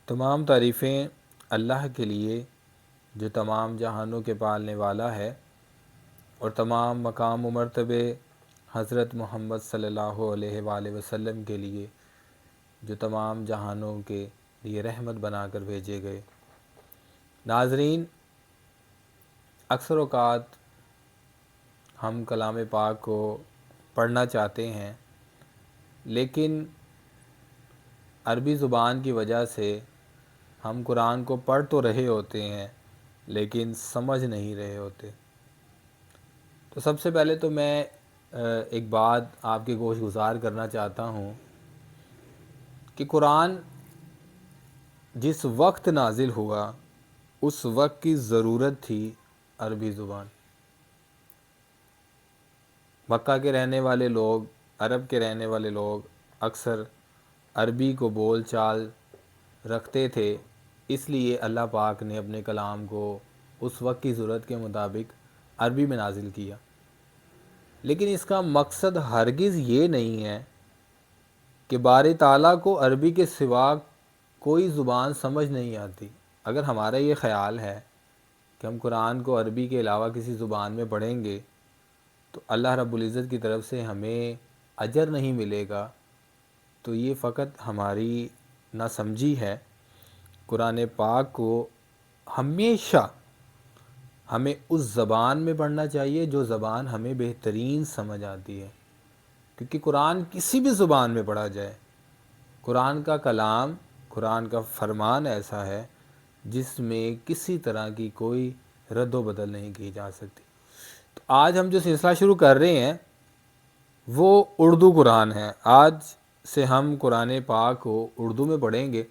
تمام تعریفیں اللہ کے لیے جو تمام جہانوں کے پالنے والا ہے، اور تمام مقام و مرتبے حضرت محمد صلی اللہ علیہ وآلہ وسلم کے لیے جو تمام جہانوں کے لیے رحمت بنا کر بھیجے گئے۔ ناظرین، اکثر اوقات ہم کلام پاک کو پڑھنا چاہتے ہیں، لیکن عربی زبان کی وجہ سے ہم قرآن کو پڑھ تو رہے ہوتے ہیں لیکن سمجھ نہیں رہے ہوتے۔ تو سب سے پہلے تو میں ایک بات آپ کے گوش گزار کرنا چاہتا ہوں کہ قرآن جس وقت نازل ہوا اس وقت کی ضرورت تھی عربی زبان۔ مکہ کے رہنے والے لوگ، عرب کے رہنے والے لوگ اکثر عربی کو بول چال رکھتے تھے، اس لیے اللہ پاک نے اپنے کلام کو اس وقت کی ضرورت کے مطابق عربی میں نازل کیا۔ لیکن اس کا مقصد ہرگز یہ نہیں ہے کہ باری تعالیٰ کو عربی کے سوا کوئی زبان سمجھ نہیں آتی۔ اگر ہمارا یہ خیال ہے کہ ہم قرآن کو عربی کے علاوہ کسی زبان میں پڑھیں گے تو اللہ رب العزت کی طرف سے ہمیں اجر نہیں ملے گا، تو یہ فقط ہماری ناسمجھی ہے۔ قرآن پاک کو ہمیشہ ہمیں اس زبان میں پڑھنا چاہیے جو زبان ہمیں بہترین سمجھ آتی ہے، کیونکہ قرآن کسی بھی زبان میں پڑھا جائے، قرآن کا کلام، قرآن کا فرمان ایسا ہے جس میں کسی طرح کی کوئی رد و بدل نہیں کی جا سکتی۔ تو آج ہم جو سلسلہ شروع کر رہے ہیں وہ اردو قرآن ہے۔ آج سے ہم قرآن پاک کو اردو میں پڑھیں گے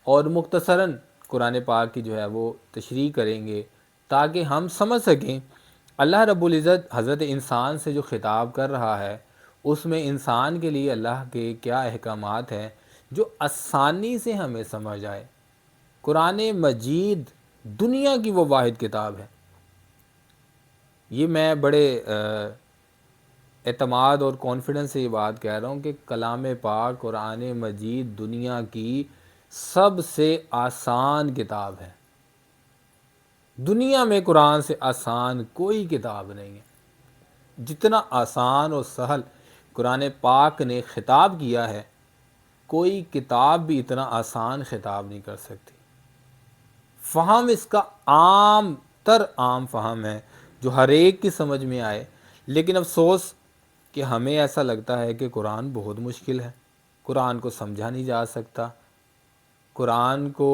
اور مختصراً قرآن پاک کی جو ہے وہ تشریح کریں گے تاکہ ہم سمجھ سکیں اللہ رب العزت حضرت انسان سے جو خطاب کر رہا ہے اس میں انسان کے لیے اللہ کے کیا احکامات ہیں جو آسانی سے ہمیں سمجھ آئے۔ قرآن مجید دنیا کی وہ واحد کتاب ہے، یہ میں بڑے اعتماد اور کانفیڈنس سے یہ بات کہہ رہا ہوں کہ کلام پاک قرآن مجید دنیا کی سب سے آسان کتاب ہے۔ دنیا میں قرآن سے آسان کوئی کتاب نہیں ہے۔ جتنا آسان اور سہل قرآن پاک نے خطاب کیا ہے، کوئی کتاب بھی اتنا آسان خطاب نہیں کر سکتی۔ فہم اس کا عام فہم ہے جو ہر ایک کی سمجھ میں آئے، لیکن افسوس کہ ہمیں ایسا لگتا ہے کہ قرآن بہت مشکل ہے، قرآن کو سمجھا نہیں جا سکتا، قرآن کو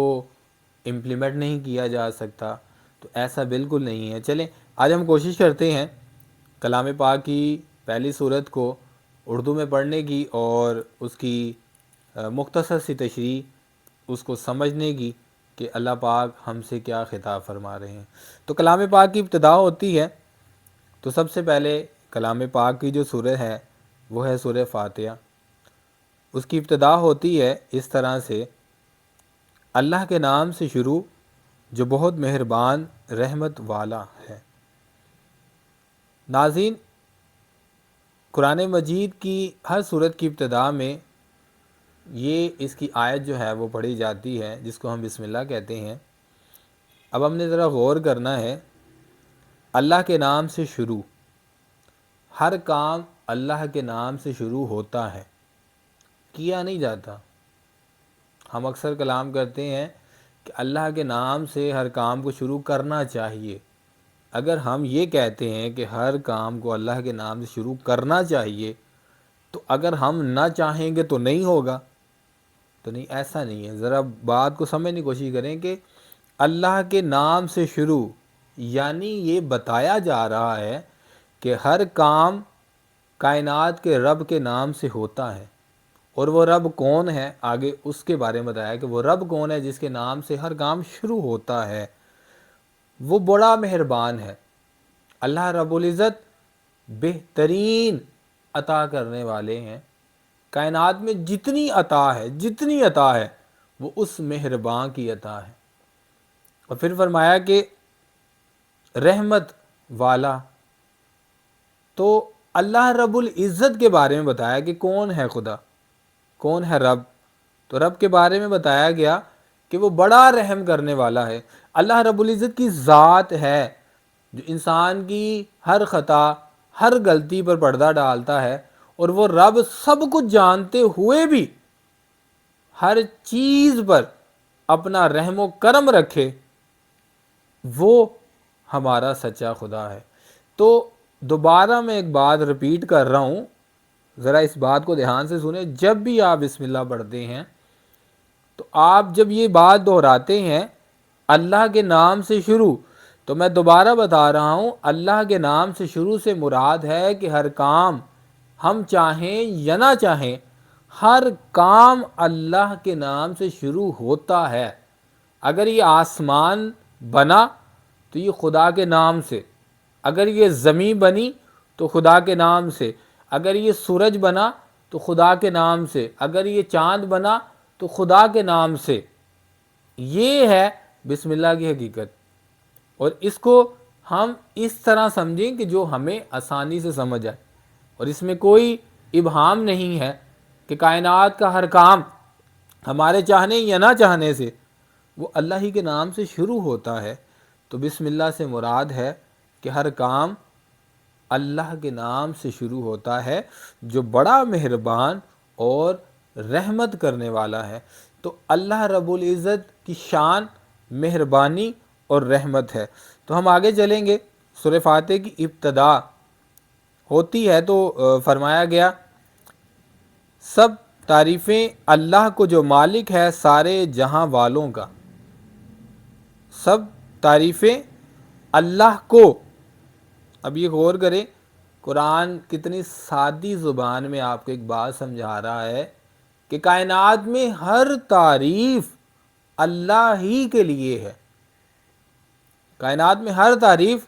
امپلیمنٹ نہیں کیا جا سکتا۔ تو ایسا بالکل نہیں ہے۔ چلیں آج ہم کوشش کرتے ہیں کلام پاک کی پہلی صورت کو اردو میں پڑھنے کی اور اس کی مختصر سی تشریح، اس کو سمجھنے کی کہ اللہ پاک ہم سے کیا خطاب فرما رہے ہیں۔ تو کلام پاک کی ابتدا ہوتی ہے، تو سب سے پہلے کلام پاک کی جو سورہ ہے وہ ہے سورہ فاتحہ۔ اس کی ابتدا ہوتی ہے اس طرح سے، اللہ کے نام سے شروع جو بہت مہربان رحمت والا ہے۔ ناظرین، قرآن مجید کی ہر سورت کی ابتدا میں یہ اس کی آیت جو ہے وہ پڑھی جاتی ہے جس کو ہم بسم اللہ کہتے ہیں۔ اب ہم نے ذرا غور کرنا ہے، اللہ کے نام سے شروع، ہر کام اللہ کے نام سے شروع ہوتا ہے، کیا نہیں جاتا۔ ہم اکثر کلام کرتے ہیں کہ اللہ کے نام سے ہر کام کو شروع کرنا چاہیے۔ اگر ہم یہ کہتے ہیں کہ ہر کام کو اللہ کے نام سے شروع کرنا چاہیے، تو اگر ہم نہ چاہیں گے تو نہیں ہوگا؟ تو نہیں، ایسا نہیں ہے۔ ذرا بات کو سمجھنے کی کوشش کریں کہ اللہ کے نام سے شروع یعنی یہ بتایا جا رہا ہے کہ ہر کام کائنات کے رب کے نام سے ہوتا ہے، اور وہ رب کون ہے آگے اس کے بارے میں بتایا کہ وہ رب کون ہے جس کے نام سے ہر کام شروع ہوتا ہے۔ وہ بڑا مہربان ہے۔ اللہ رب العزت بہترین عطا کرنے والے ہیں۔ کائنات میں جتنی عطا ہے وہ اس مہربان کی عطا ہے۔ اور پھر فرمایا کہ رحمت والا، تو اللہ رب العزت کے بارے میں بتایا کہ کون ہے خدا، کون ہے رب۔ تو رب کے بارے میں بتایا گیا کہ وہ بڑا رحم کرنے والا ہے۔ اللہ رب العزت کی ذات ہے جو انسان کی ہر خطا، ہر غلطی پر پردہ ڈالتا ہے، اور وہ رب سب کچھ جانتے ہوئے بھی ہر چیز پر اپنا رحم و کرم رکھے، وہ ہمارا سچا خدا ہے۔ تو دوبارہ میں ایک بات رپیٹ کر رہا ہوں، ذرا اس بات کو دھیان سے سنیں۔ جب بھی آپ بسم اللہ پڑھتے ہیں تو آپ جب یہ بات دہراتے ہیں اللہ کے نام سے شروع، تو میں دوبارہ بتا رہا ہوں، اللہ کے نام سے شروع سے مراد ہے کہ ہر کام ہم چاہیں یا نہ چاہیں، ہر کام اللہ کے نام سے شروع ہوتا ہے۔ اگر یہ آسمان بنا تو یہ خدا کے نام سے، اگر یہ زمین بنی تو خدا کے نام سے، اگر یہ سورج بنا تو خدا کے نام سے، اگر یہ چاند بنا تو خدا کے نام سے۔ یہ ہے بسم اللہ کی حقیقت، اور اس کو ہم اس طرح سمجھیں کہ جو ہمیں آسانی سے سمجھ آئے، اور اس میں کوئی ابہام نہیں ہے کہ کائنات کا ہر کام ہمارے چاہنے یا نہ چاہنے سے وہ اللہ ہی کے نام سے شروع ہوتا ہے۔ تو بسم اللہ سے مراد ہے کہ ہر کام اللہ کے نام سے شروع ہوتا ہے جو بڑا مہربان اور رحمت کرنے والا ہے۔ تو اللہ رب العزت کی شان مہربانی اور رحمت ہے۔ تو ہم آگے چلیں گے۔ سورہ فاتحہ کی ابتدا ہوتی ہے تو فرمایا گیا، سب تعریفیں اللہ کو جو مالک ہے سارے جہاں والوں کا۔ سب تعریفیں اللہ کو۔ اب یہ غور کریں، قرآن کتنی سادی زبان میں آپ کو ایک بات سمجھا رہا ہے کہ کائنات میں ہر تعریف اللہ ہی کے لیے ہے۔ کائنات میں ہر تعریف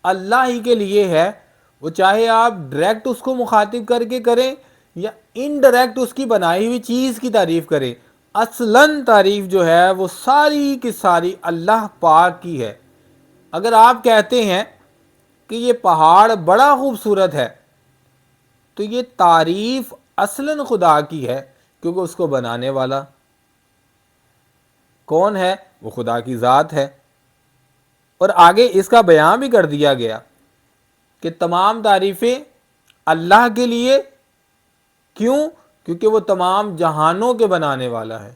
اللہ ہی کے لیے ہے، وہ چاہے آپ ڈائریکٹ اس کو مخاطب کر کے کریں یا انڈائریکٹ اس کی بنائی ہوئی چیز کی تعریف کریں، اصلاً تعریف جو ہے وہ ساری کی ساری اللہ پاک کی ہے۔ اگر آپ کہتے ہیں کہ یہ پہاڑ بڑا خوبصورت ہے تو یہ تعریف اصلاً خدا کی ہے، کیونکہ اس کو بنانے والا کون ہے؟ وہ خدا کی ذات ہے۔ اور آگے اس کا بیان بھی کر دیا گیا کہ تمام تعریفیں اللہ کے لیے، کیوں؟ کیونکہ وہ تمام جہانوں کے بنانے والا ہے،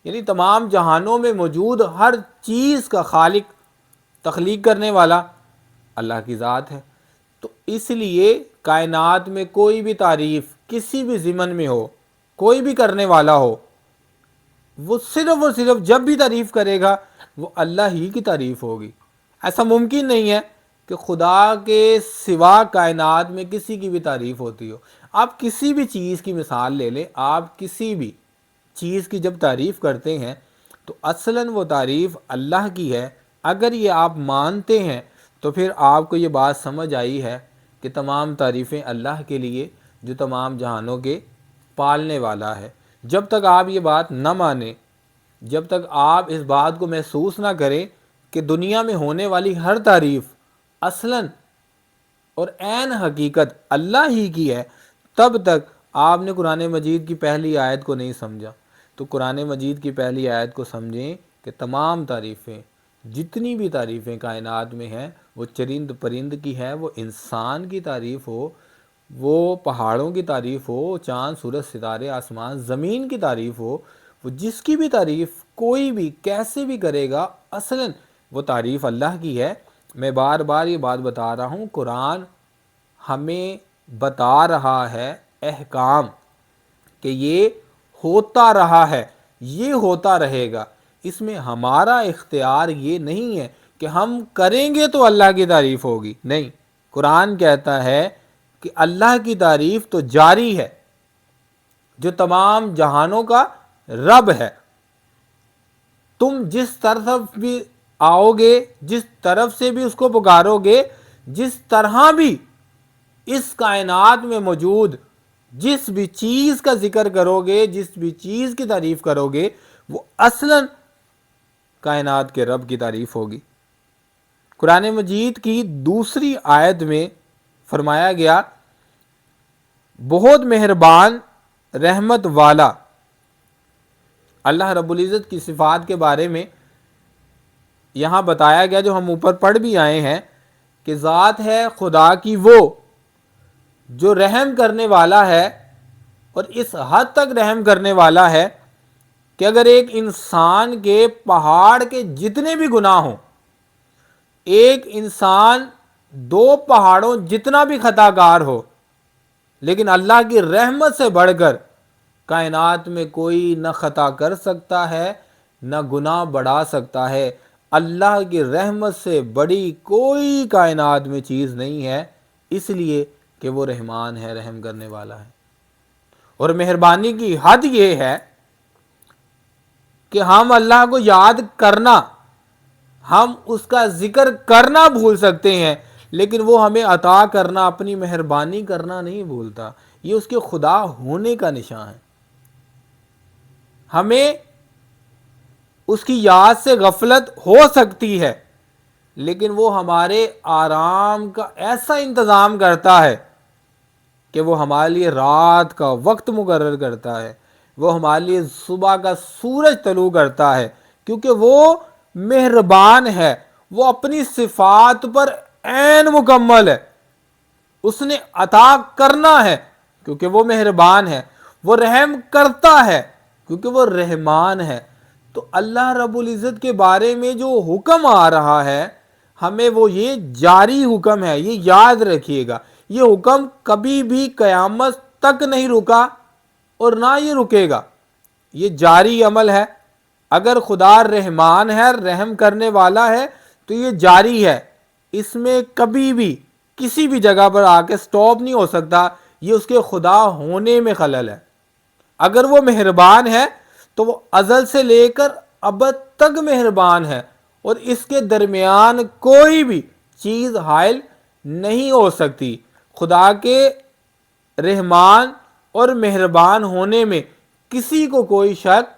یعنی تمام جہانوں میں موجود ہر چیز کا خالق، تخلیق کرنے والا اللہ کی ذات ہے۔ تو اس لیے کائنات میں کوئی بھی تعریف کسی بھی ضمن میں ہو، کوئی بھی کرنے والا ہو، وہ صرف اور صرف جب بھی تعریف کرے گا وہ اللہ ہی کی تعریف ہوگی۔ ایسا ممکن نہیں ہے کہ خدا کے سوا کائنات میں کسی کی بھی تعریف ہوتی ہو۔ آپ کسی بھی چیز کی مثال لے لیں، آپ کسی بھی چیز کی جب تعریف کرتے ہیں تو اصلاً وہ تعریف اللہ کی ہے۔ اگر یہ آپ مانتے ہیں تو پھر آپ کو یہ بات سمجھ آئی ہے کہ تمام تعریفیں اللہ کے لیے جو تمام جہانوں کے پالنے والا ہے۔ جب تک آپ یہ بات نہ مانیں، جب تک آپ اس بات کو محسوس نہ کریں کہ دنیا میں ہونے والی ہر تعریف اصلاً اور عین حقیقت اللہ ہی کی ہے، تب تک آپ نے قرآن مجید کی پہلی آیت کو نہیں سمجھا۔ تو قرآن مجید کی پہلی آیت کو سمجھیں کہ تمام تعریفیں، جتنی بھی تعریفیں کائنات میں ہیں، وہ چرند پرند کی ہے، وہ انسان کی تعریف ہو، وہ پہاڑوں کی تعریف ہو، چاند سورج ستارے آسمان زمین کی تعریف ہو، وہ جس کی بھی تعریف کوئی بھی کیسے بھی کرے گا، اصلاً وہ تعریف اللہ کی ہے۔ میں بار بار یہ بات بتا رہا ہوں، قرآن ہمیں بتا رہا ہے احکام کہ یہ ہوتا رہا ہے، یہ ہوتا رہے گا۔ اس میں ہمارا اختیار یہ نہیں ہے کہ ہم کریں گے تو اللہ کی تعریف ہوگی، نہیں۔ قرآن کہتا ہے کہ اللہ کی تعریف تو جاری ہے جو تمام جہانوں کا رب ہے۔ تم جس طرف بھی آؤ گے، جس طرف سے بھی اس کو پکارو گے، جس طرح بھی اس کائنات میں موجود جس بھی چیز کا ذکر کرو گے، جس بھی چیز کی تعریف کرو گے، وہ اصلاً کائنات کے رب کی تعریف ہوگی۔ قرآن مجید کی دوسری آیت میں فرمایا گیا، بہت مہربان رحمت والا۔ اللہ رب العزت کی صفات کے بارے میں یہاں بتایا گیا، جو ہم اوپر پڑھ بھی آئے ہیں، کہ ذات ہے خدا کی وہ جو رحم کرنے والا ہے، اور اس حد تک رحم کرنے والا ہے کہ اگر ایک انسان کے پہاڑ کے جتنے بھی گناہ ہوں، ایک انسان 2 پہاڑوں جتنا بھی خطا کار ہو، لیکن اللہ کی رحمت سے بڑھ کر کائنات میں کوئی نہ خطا کر سکتا ہے نہ گناہ بڑھا سکتا ہے۔ اللہ کی رحمت سے بڑی کوئی کائنات میں چیز نہیں ہے، اس لیے کہ وہ رحمان ہے، رحم کرنے والا ہے۔ اور مہربانی کی حد یہ ہے کہ ہم اللہ کو یاد کرنا، ہم اس کا ذکر کرنا بھول سکتے ہیں، لیکن وہ ہمیں عطا کرنا، اپنی مہربانی کرنا نہیں بھولتا۔ یہ اس کے خدا ہونے کا نشان ہے۔ ہمیں اس کی یاد سے غفلت ہو سکتی ہے، لیکن وہ ہمارے آرام کا ایسا انتظام کرتا ہے کہ وہ ہمارے لیے رات کا وقت مقرر کرتا ہے، وہ ہمارے لیے صبح کا سورج طلوع کرتا ہے، کیونکہ وہ مہربان ہے، وہ اپنی صفات پر عین مکمل ہے۔ اس نے عطا کرنا ہے کیونکہ وہ مہربان ہے، وہ رحم کرتا ہے کیونکہ وہ رحمان ہے۔ تو اللہ رب العزت کے بارے میں جو حکم آ رہا ہے، ہمیں وہ یہ جاری حکم ہے، یہ یاد رکھیے گا۔ یہ حکم کبھی بھی قیامت تک نہیں رکا اور نہ یہ رکے گا، یہ جاری عمل ہے۔ اگر خدا رحمان ہے، رحم کرنے والا ہے، تو یہ جاری ہے، اس میں کبھی بھی کسی بھی جگہ پر آ کے سٹاپ نہیں ہو سکتا۔ یہ اس کے خدا ہونے میں خلل ہے۔ اگر وہ مہربان ہے تو وہ ازل سے لے کر ابد تک مہربان ہے، اور اس کے درمیان کوئی بھی چیز حائل نہیں ہو سکتی۔ خدا کے رحمان اور مہربان ہونے میں کسی کو کوئی شک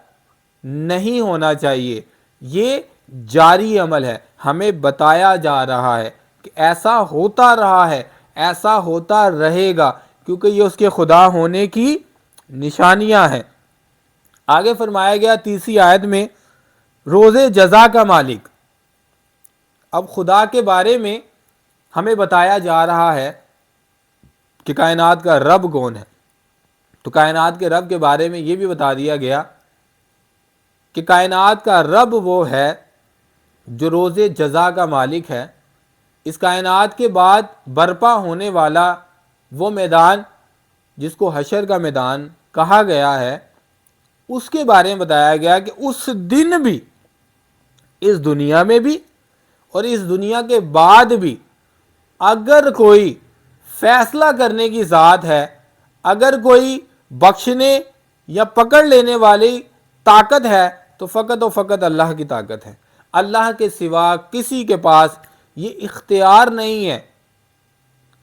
نہیں ہونا چاہیے۔ یہ جاری عمل ہے، ہمیں بتایا جا رہا ہے کہ ایسا ہوتا رہا ہے، ایسا ہوتا رہے گا، کیونکہ یہ اس کے خدا ہونے کی نشانیاں ہیں۔ آگے فرمایا گیا 30 آیت میں، روز جزا کا مالک۔ اب خدا کے بارے میں ہمیں بتایا جا رہا ہے کہ کائنات کا رب کون ہے۔ تو کائنات کے رب کے بارے میں یہ بھی بتا دیا گیا کہ کائنات کا رب وہ ہے جو روز جزا کا مالک ہے۔ اس کائنات کے بعد برپا ہونے والا وہ میدان جس کو حشر کا میدان کہا گیا ہے، اس کے بارے میں بتایا گیا کہ اس دن بھی، اس دنیا میں بھی اور اس دنیا کے بعد بھی، اگر کوئی فیصلہ کرنے کی ذات ہے، اگر کوئی بخشنے یا پکڑ لینے والی طاقت ہے، تو فقط و فقط اللہ کی طاقت ہے۔ اللہ کے سوا کسی کے پاس یہ اختیار نہیں ہے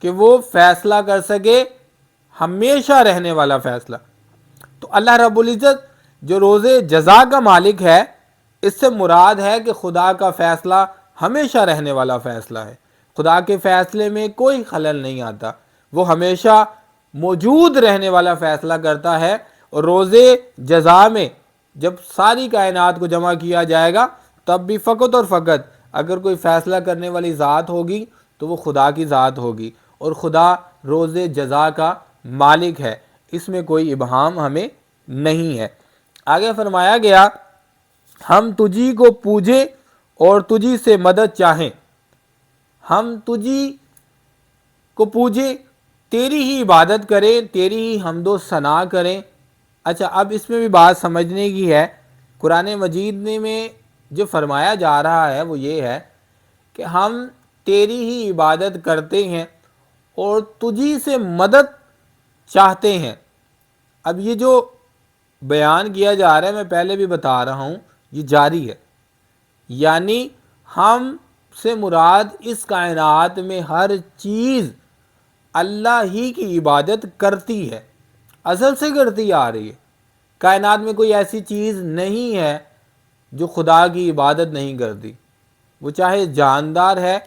کہ وہ فیصلہ کر سکے، ہمیشہ رہنے والا فیصلہ۔ تو اللہ رب العزت جو روز جزا کا مالک ہے، اس سے مراد ہے کہ خدا کا فیصلہ ہمیشہ رہنے والا فیصلہ ہے۔ خدا کے فیصلے میں کوئی خلل نہیں آتا، وہ ہمیشہ موجود رہنے والا فیصلہ کرتا ہے۔ اور روز جزا میں جب ساری کائنات کو جمع کیا جائے گا، تب بھی فقط اور فقط اگر کوئی فیصلہ کرنے والی ذات ہوگی تو وہ خدا کی ذات ہوگی، اور خدا روز جزا کا مالک ہے، اس میں کوئی ابہام ہمیں نہیں ہے۔ آگے فرمایا گیا، ہم تجھی کو پوجیں اور تجھی سے مدد چاہیں۔ ہم تجھی کو پوجیں، تیری ہی عبادت کریں، تیری ہی حمد و ثنا کریں۔ اچھا، اب اس میں بھی بات سمجھنے کی ہے۔ قرآن مجید میں جو فرمایا جا رہا ہے وہ یہ ہے کہ ہم تیری ہی عبادت کرتے ہیں اور تجھی سے مدد چاہتے ہیں۔ اب یہ جو بیان کیا جا رہا ہے، میں پہلے بھی بتا رہا ہوں، یہ جاری ہے، یعنی ہم سے مراد اس کائنات میں ہر چیز اللہ ہی کی عبادت کرتی ہے، ازل سے کرتی آ رہی ہے۔ کائنات میں کوئی ایسی چیز نہیں ہے جو خدا کی عبادت نہیں کرتی، وہ چاہے جاندار ہے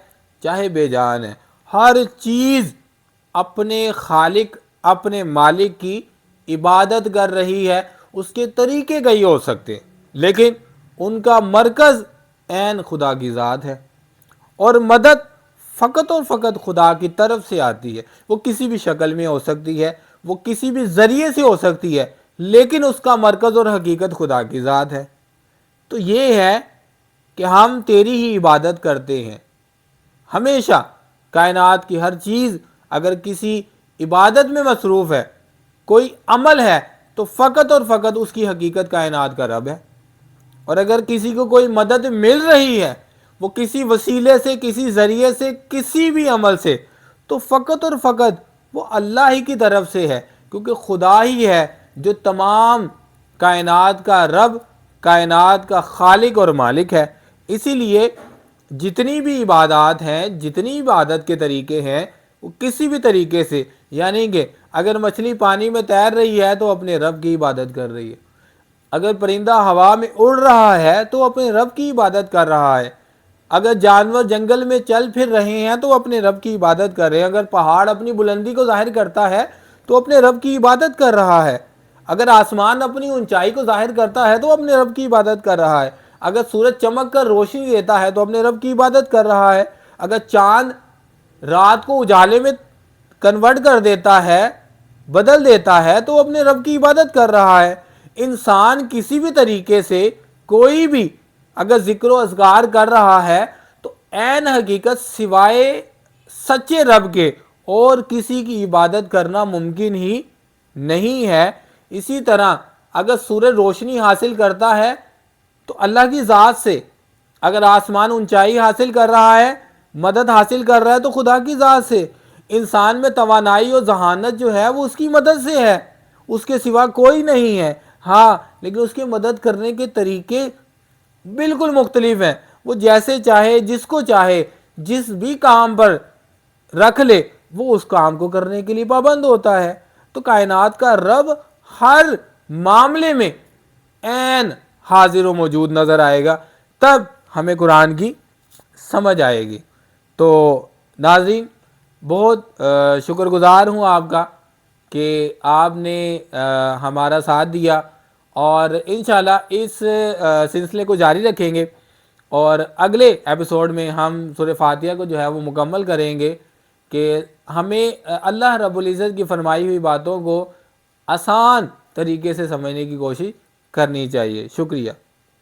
چاہے بے جان ہے، ہر چیز اپنے خالق، اپنے مالک کی عبادت کر رہی ہے۔ اس کے طریقے کئی ہو سکتے ہیں، لیکن ان کا مرکز عین خدا کی ذات ہے، اور مدد فقط اور فقط خدا کی طرف سے آتی ہے۔ وہ کسی بھی شکل میں ہو سکتی ہے، وہ کسی بھی ذریعے سے ہو سکتی ہے، لیکن اس کا مرکز اور حقیقت خدا کی ذات ہے۔ تو یہ ہے کہ ہم تیری ہی عبادت کرتے ہیں ہمیشہ۔ کائنات کی ہر چیز اگر کسی عبادت میں مصروف ہے، کوئی عمل ہے، تو فقط اور فقط اس کی حقیقت کائنات کا رب ہے۔ اور اگر کسی کو کوئی مدد مل رہی ہے، وہ کسی وسیلے سے، کسی ذریعے سے، کسی بھی عمل سے، تو فقط اور فقط وہ اللہ ہی کی طرف سے ہے، کیونکہ خدا ہی ہے جو تمام کائنات کا رب، کائنات کا خالق اور مالک ہے۔ اسی لیے جتنی بھی عبادات ہیں، جتنی عبادت کے طریقے ہیں، وہ کسی بھی طریقے سے، یعنی کہ اگر مچھلی پانی میں تیر رہی ہے تو اپنے رب کی عبادت کر رہی ہے، اگر پرندہ ہوا میں اڑ رہا ہے تو اپنے رب کی عبادت کر رہا ہے، اگر جانور جنگل میں چل پھر رہے ہیں تو اپنے رب کی عبادت کر رہے ہیں، اگر پہاڑ اپنی بلندی کو ظاہر کرتا ہے تو اپنے رب کی عبادت کر رہا ہے، اگر آسمان اپنی اونچائی کو ظاہر کرتا ہے تو اپنے رب کی عبادت کر رہا ہے، اگر سورج چمک کر روشنی دیتا ہے تو اپنے رب کی عبادت کر رہا ہے، اگر چاند رات کو اجالے میں کنورٹ کر دیتا ہے، بدل دیتا ہے، تو اپنے رب کی عبادت کر رہا ہے۔ انسان کسی بھی طریقے سے کوئی بھی اگر ذکر و اذکار کر رہا ہے تو عین حقیقت سوائے سچے رب کے اور کسی کی عبادت کرنا ممکن ہی نہیں ہے۔ اسی طرح اگر سورج روشنی حاصل کرتا ہے تو اللہ کی ذات سے، اگر آسمان اونچائی حاصل کر رہا ہے، مدد حاصل کر رہا ہے تو خدا کی ذات سے، انسان میں توانائی اور ذہانت جو ہے وہ اس کی مدد سے ہے، اس کے سوا کوئی نہیں ہے۔ ہاں لیکن اس کی مدد کرنے کے طریقے بالکل مختلف ہیں، وہ جیسے چاہے، جس کو چاہے، جس بھی کام پر رکھ لے، وہ اس کام کو کرنے کے لیے پابند ہوتا ہے۔ تو کائنات کا رب ہر معاملے میں عین حاضر و موجود نظر آئے گا، تب ہمیں قرآن کی سمجھ آئے گی۔ تو ناظرین، بہت شکر گزار ہوں آپ کا کہ آپ نے ہمارا ساتھ دیا، اور انشاءاللہ اس سلسلے کو جاری رکھیں گے، اور اگلے ایپیسوڈ میں ہم سورہ فاتحہ کو جو ہے وہ مکمل کریں گے کہ ہمیں اللہ رب العزت کی فرمائی ہوئی باتوں کو آسان طریقے سے سمجھنے کی کوشش کرنی چاہیے۔ شکریہ۔